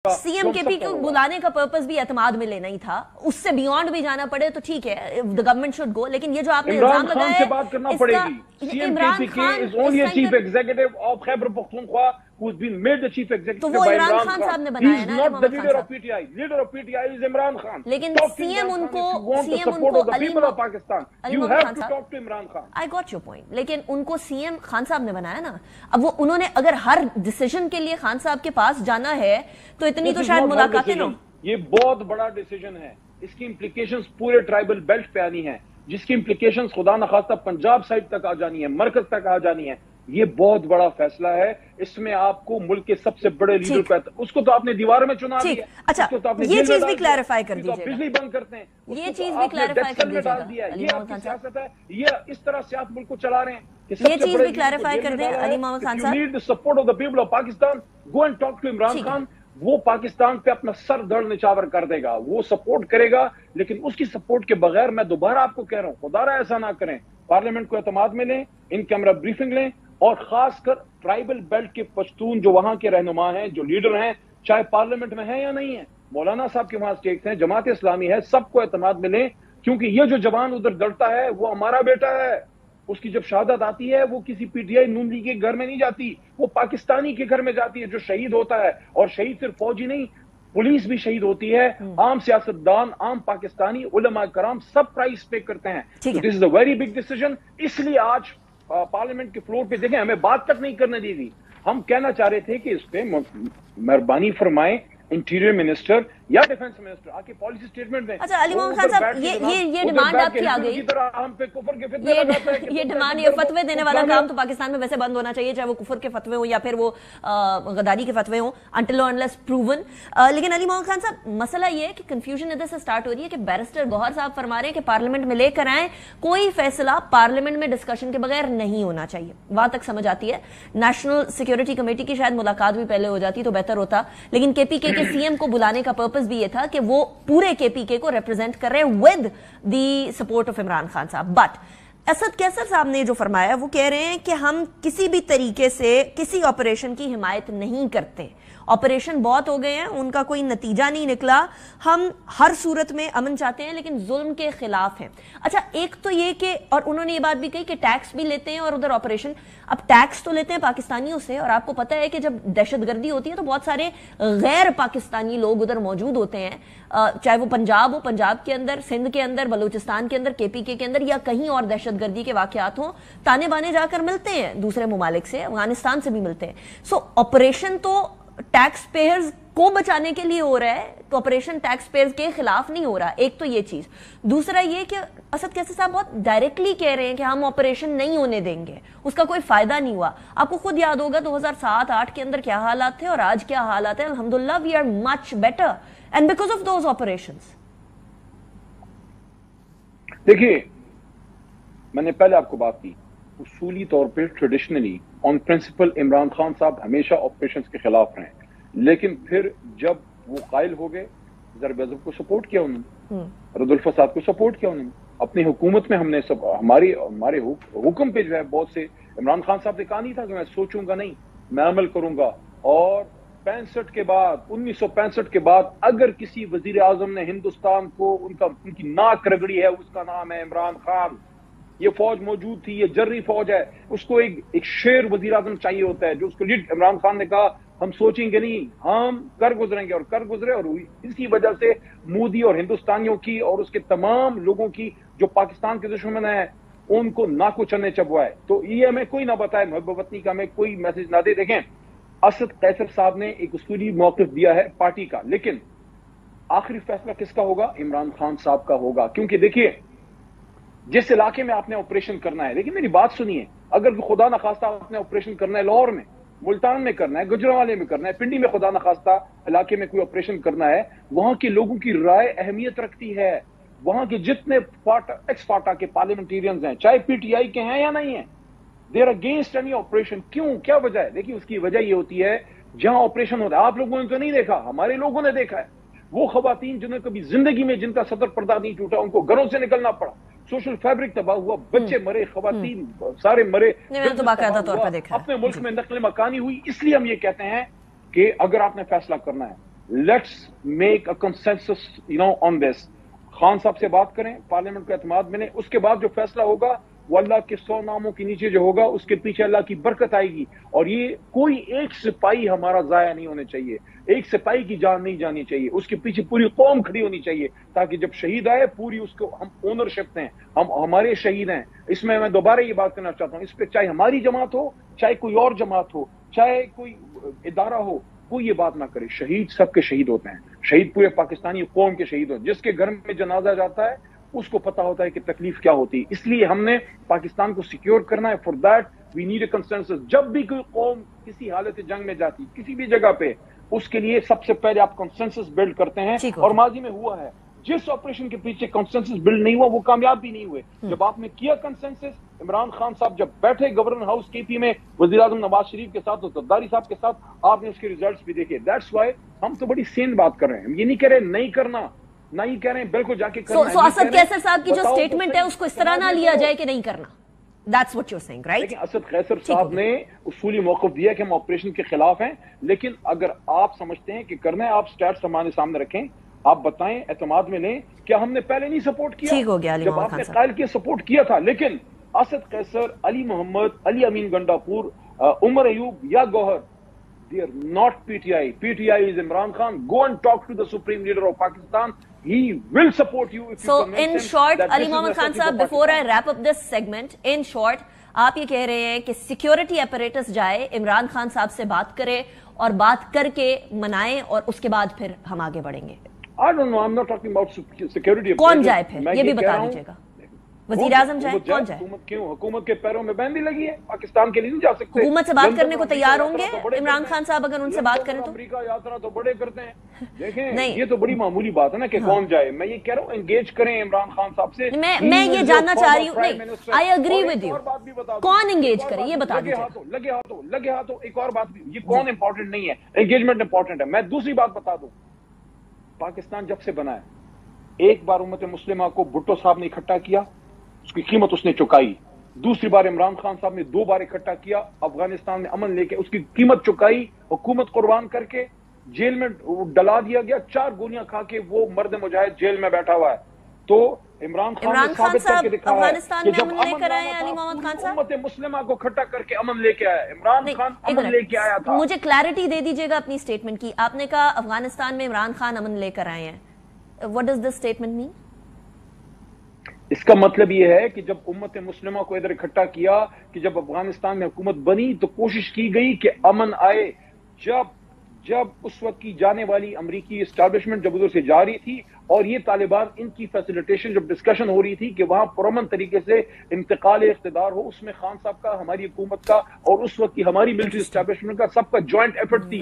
CM KP को बुलाने का पर्पस भी एतमाद में लेना ही था, उससे बियॉन्ड भी जाना पड़े तो ठीक है, द गवर्नमेंट शुड गो, लेकिन ये जो आपने इल्जाम लगाया है, बात करना पड़ेगी। Imran Khan is only chief executive of Khyber Pakhtunkhwa who's been made the chief executive तो वो इमरान खान साहब ने बनाया ना, not the leader of PTI. Leader of PTI is Imran Khan. लेकिन सीएम उनको Pakistan. You have to talk to Imran Khan. I got your point. लेकिन उनको सीएम खान साहब ने बनाया ना, अब वो उन्होंने अगर हर डिसीजन के लिए खान साहब के पास जाना है तो इतनी तो शायद मुलाकातें ना। ये बहुत बड़ा डिसीजन है, इसकी इम्प्लीकेशंस पूरे ट्राइबल बेल्ट पे आनी है, जिसकी इम्प्लीकेशंस खुदा न खास्ता पंजाब साइड तक आ जानी है, मरकज तक आ जानी है। ये बहुत बड़ा फैसला है, इसमें आपको मुल्क के सबसे बड़े लीडर को, उसको तो आपने दीवार में चुना दिया। अच्छा, तो आपने ये चीज भी क्लैरिफाई कर दीजिए, बिजली बंद करते हैं, ये चीज भी क्लैरिफाई कर दीजिएगा। ये आपकी सियासत है, ये इस तरह से आप मुल्क को चला रहे हैं। ये चीज भी क्लैरिफाई कर दें Ali Mohammad Khan sahab. Need the support of the people of Pakistan, go and talk to Imran Khan. वो पाकिस्तान पे अपना सर धड़ निछावर कर देगा, वो सपोर्ट करेगा, लेकिन उसकी सपोर्ट के बगैर मैं दोबारा आपको कह रहा हूं, खुदारा ऐसा ना करें, पार्लियामेंट को एतमाद में लें, इन कैमरा ब्रीफिंग लें, और खासकर ट्राइबल बेल्ट के पश्तून जो वहां के रहनुमा हैं, जो लीडर हैं, चाहे पार्लियामेंट में है या नहीं है, मौलाना साहब के वहां स्टेक्स हैं, जमात इस्लामी है, सबको एतमाद में लें, क्योंकि ये जो जवान उधर लड़ता है वो हमारा बेटा है। उसकी जब शहादत आती है वो किसी पीटीआई नून लीग के घर में नहीं जाती, वो पाकिस्तानी के घर में जाती है जो शहीद होता है। और शहीद सिर्फ फौजी नहीं, पुलिस भी शहीद होती है, आम सियासतदान, आम पाकिस्तानी उलमा कराम सब प्राइस पे करते हैं। This is a very big decision. इसलिए आज पार्लियामेंट के फ्लोर पे देखें, हमें बात तक नहीं करने दी गई। हम कहना चाह रहे थे कि इस पे मेहरबानी फरमाएं इंटीरियर मिनिस्टर या डिफेंस मिनिस्टर आके पॉलिसी स्टेटमेंट दें। अच्छा अली मोहम्मद खान साहब, ये डिमांड आपकी आ गई, हम पे कुफर के फितवे ये डिमांड, ये फतवे देने वाला काम तो पाकिस्तान में वैसे बंद होना चाहिए, चाहे वो कुफर के फतवे हो या फिर वो गद्दारी के फतवे हो, अनटिल और अनलेस प्रूवन। लेकिन अली मोहम्मद खान साहब, मसला ये है कि कंफ्यूजन इधर से स्टार्ट हो रही है कि बैरिस्टर गौहर साहब फरमा रहे हैं कि पार्लियामेंट में लेकर आए, कोई फैसला पार्लियामेंट में डिस्कशन के बगैर नहीं होना चाहिए। वहां तक समझ आती है, नेशनल सिक्योरिटी कमेटी की शायद मुलाकात भी पहले हो जाती तो बेहतर होता, लेकिन केपीके के सीएम को बुलाने का पर्पस भी ये था कि वो पूरे केपीके को रिप्रेजेंट कर रहे हैं with the support of Imran Khan साहब। बट असद कैसर साहब ने जो फरमाया, वो कह रहे हैं कि हम किसी भी तरीके से किसी ऑपरेशन की हिमायत नहीं करते, ऑपरेशन बहुत हो गए हैं, उनका कोई नतीजा नहीं निकला, हम हर सूरत में अमन चाहते हैं लेकिन जुल्म के खिलाफ हैं। अच्छा, एक तो ये कि, और उन्होंने ये बात भी कही कि टैक्स भी लेते हैं और उधर ऑपरेशन, अब टैक्स तो लेते हैं पाकिस्तानियों से, और आपको पता है कि जब दहशतगर्दी होती है तो बहुत सारे गैर पाकिस्तानी लोग उधर मौजूद होते हैं, चाहे वो पंजाब हो, पंजाब के अंदर, सिंध के अंदर, बलूचिस्तान के अंदर, केपीके के अंदर, या कहीं और दहशतगर्दी के वाकयात हों, ताने बाने जाकर मिलते हैं दूसरे मुमालिक से, अफगानिस्तान से भी मिलते हैं। सो ऑपरेशन तो टैक्स पेयर्स को बचाने के लिए हो रहा है, तो ऑपरेशन टैक्स पेयर्स के खिलाफ नहीं हो रहा। एक तो ये चीज, दूसरा ये कि असद कैसर साहब बहुत डायरेक्टली कह रहे हैं कि हम ऑपरेशन नहीं होने देंगे, उसका कोई फायदा नहीं हुआ। आपको खुद याद होगा 2007-8 के अंदर क्या हालात थे और आज क्या हालात है। अल्हम्दुलिल्लाह we are much better and because of those operations. देखिए, मैंने पहले आपको बात की, उसूली तौर पे traditionally on principle Imran Khan sahab हमेशा ऑपरेशंस के खिलाफ रहे, लेकिन फिर जब वो कायल हो गए, ज़रब को सपोर्ट किया उन्होंने, रद्दुल फसाद को सपोर्ट किया उन्होंने, अपनी हुकूमत में हमने सब हमारे हुक्म पे जो है बहुत से, इमरान खान साहब ने कहा नहीं था कि मैं सोचूंगा नहीं, मैं अमल करूंगा। और 1965 के बाद अगर किसी वजीर आजम ने हिंदुस्तान को उनकी नाक रगड़ी है, उसका नाम है इमरान खान। ये फौज मौजूद थी, ये जर्री फौज है, उसको एक शेर वजीर आजम चाहिए होता है जो उसको लीड। इमरान खान ने कहा हम सोचेंगे नहीं, हम कर गुजरेंगे, और कर गुजरे। और इसी वजह से मोदी और हिंदुस्तानियों की और उसके तमाम लोगों की जो पाकिस्तान के दुश्मन है, उनको नाको चने चबवाए। तो ये हमें कोई ना बताए, महबूब वतनी का हमें कोई मैसेज ना दे। देखें, असद कैसर साहब ने एक उसूली मौक़िफ़ दिया है पार्टी का, लेकिन आखिरी फैसला किसका होगा? इमरान खान साहब का होगा। क्योंकि देखिए, जिस इलाके में आपने ऑपरेशन करना है, देखिए मेरी बात सुनिए, अगर खुदा न खास्ता आपने ऑपरेशन करना है लाहौर में, मुल्तान में करना है, गुजरांवाले में करना है, पिंडी में खुदा न खास्ता इलाके में कोई ऑपरेशन करना है, वहां के लोगों की राय अहमियत रखती है। वहां के जितने एक्स फाटा के पार्लियामेंटेरियंस हैं, चाहे पीटीआई के हैं या नहीं है, देयर अगेंस्ट एनी ऑपरेशन। क्यों, क्या वजह है? देखिए, उसकी वजह ये होती है, जहां ऑपरेशन होता है, आप लोगों ने तो नहीं देखा, हमारे लोगों ने देखा है, वो खवातीन जिन्हें कभी जिंदगी में जिनका सदर पर्दा नहीं टूटा, उनको घरों से निकलना पड़ा, सोशल फैब्रिक तबाह हुआ, बच्चे मरे, खवातीन सारे मरे, तो बाकायदा तौर पर देखा, अपने मुल्क में नक्ल मकानी हुई। इसलिए हम ये कहते हैं कि अगर आपने फैसला करना है لیٹس میک اے کنسنسس آن دس. خان صاحب سے بات کریں, پارلیمنٹ کو اعتماد ملے, اس کے بعد جو فیصلہ ہوگا وہ اللہ کے 100 ناموں کے نیچے جو ہوگا اس کے پیچھے اللہ کی برکت آئے گی. اور یہ کوئی ایک سپاہی ہمارا ضائع نہیں ہونے چاہیے, ایک سپاہی کی جان نہیں جانی چاہیے, اس کے پیچھے پوری قوم کھڑی ہونی چاہیے, تاکہ جب شہید آئے پوری اس کو ہم اونرشپ دیں, ہمارے شہید ہیں. اس میں دوبارہ یہ بات کرنا چاہتا ہوں, اس پہ چاہے ہماری جماعت ہو, چاہے کوئی اور جماعت ہو, چاہے کوئی ادارہ ہو, کوئی یہ بات نہ کرے. شہید سب کے شہید ہوتے ہیں, شہید پورے پاکستانی قوم کے شہید ہوتے ہیں. جس کے گھر میں جنازہ جاتا ہے اس کو پتا ہوتا ہے کہ تکلیف کیا ہوتی ہے. اس لیے ہم نے پاکستان کو سیکیور کرنا ہے. For that we need a consensus. جب بھی کوئی قوم کسی حالت جنگ میں جاتی کسی بھی جگہ پہ, اس کے لیے سب سے پہلے آپ کنسنسس بلڈ کرتے ہیں, اور ماضی میں ہوا ہے. جس آپریشن کے پیچھے کنسنسس بلڈ نہیں ہوا وہ کامیاب بھی نہیں ہوئے. جب آپ نے کیا کنسنسس, عمران خان صاحب جب بیٹھے گورنر ہاؤس کے پی میں وزیر اعظم نواز شریف کے ساتھ اور زرداری صاحب کے ساتھ, آپ نے اس کے ریزلٹس بھی دیکھے. دیٹس وائی ہم تو بڑی سین بات کر رہے ہیں. ہم یہ نہیں کہہ رہے نہیں کرنا, نہ ہی کہہ رہے ہیں بالکل جا کے کرنا. سو اسد قیصر صاحب کی جو سٹیٹمنٹ ہے اس کو اس طرح نہ لیا جائے کہ نہیں کرنا. That's what you're saying, right? لیکن اسد قیصر صاحب نے اصولی موقف دیا کہ ہم آپریشن کے خلاف ہیں, لیکن اگر آپ سمجھتے ہیں کہ کرنا ہے, آپ سٹیٹس ہمارے سامنے رکھیں, آپ بتائیں, اعتماد میں لیں. کیا ہم نے پہلے نہیں سپورٹ کیا؟ ٹھیک ہو گیا, جب آپ نے قائل کیا سپورٹ کیا تھا. لیکن اسد قیصر, علی محمد, علی امین گنڈاپور, عمر ایوب یا گوہر, they are not PTI. PTI is Imran Khan. Go and talk to the Supreme Leader of Pakistan. He will support you if you convince him. So in short, Ali Mohammad Khan sahab, before I wrap up this segment, in short, آپ یہ کہہ رہے ہیں کہ security apparatus جائے, عمران خان صاحب سے بات کرے اور بات کر کے منائیں, اور اس کے بعد پھر ہم آگے بڑھیں گے. I don't know. I'm not talking about security. کون جائے پھر یہ بھی بتا دیجیے گا. وزیر اعظم جائے, کون جائے؟ حکومت کیوں؟ حکومت کے پیروں میں مہندی لگی ہے, پاکستان کے لیے نہیں جا سکتے. حکومت سے بات کرنے کو تیار ہوں گے عمران خان صاحب اگر ان سے بات کریں تو؟ امریکہ یاترا تو بڑے کرتے ہیں. دیکھیں یہ تو بڑی معمولی بات ہے نا کہ کون جائے. میں یہ کہہ رہا ہوں انگیج کریں عمران خان صاحب سے. میں یہ جاننا چاہ رہی ہوں. نہیں, آئی اگری ود یو. کون انگیج کرے یہ بتا دیجیے. لگے ہاتھوں. ایک اور بات بھی, یہ کون امپورٹنٹ نہیں ہے, انگیجمنٹ امپورٹنٹ ہے. میں دوسری بات بتا دوں, پاکستان جب سے بنا ہے, ایک بار امت مسلمہ کو بھٹو صاحب نے اکٹھا کیا, اس کی قیمت اس نے چکائی. دوسری بار عمران خان صاحب نے 2 بار اکٹھا کیا, افغانستان میں امن لے کے اس کی قیمت چکائی, حکومت قربان کر کے جیل میں ڈلا دیا گیا, 4 گولیاں کھا کے وہ مرد مجاہد جیل میں بیٹھا ہوا ہے. تو عمران خان صاحب افغانستان میں امن لے کر آئے, علی محمد خان صاحب امت مسلمہ کو اکٹھا کر کے امن لے کے آیا. عمران خان امن لے کے آیا تھا. مجھے کلیئرٹی دے دیجیے گا اپنی سٹیٹمنٹ کی. آپ نے کہا افغانستان میں عمران خان امن لے کر آئے ہیں. What does this statement mean? اس کا مطلب یہ ہے کہ جب امت مسلمہ کو ادھر اکٹھا کیا, کہ جب افغانستان میں حکومت بنی تو کوشش کی گئی کہ امن آئے. جب اس وقت کی جانے والی امریکی اسٹیبلشمنٹ جب ادھر سے جا رہی تھی, اور یہ طالبان ان کی فیسیلیٹیشن جب ڈسکشن ہو رہی تھی کہ وہاں پرامن طریقے سے انتقال اقتدار ہو, اس میں خان صاحب کا, ہماری حکومت کا, اور اس وقت کی ہماری ملٹری اسٹیبلشمنٹ کا سب کا جوائنٹ ایفرٹ تھی.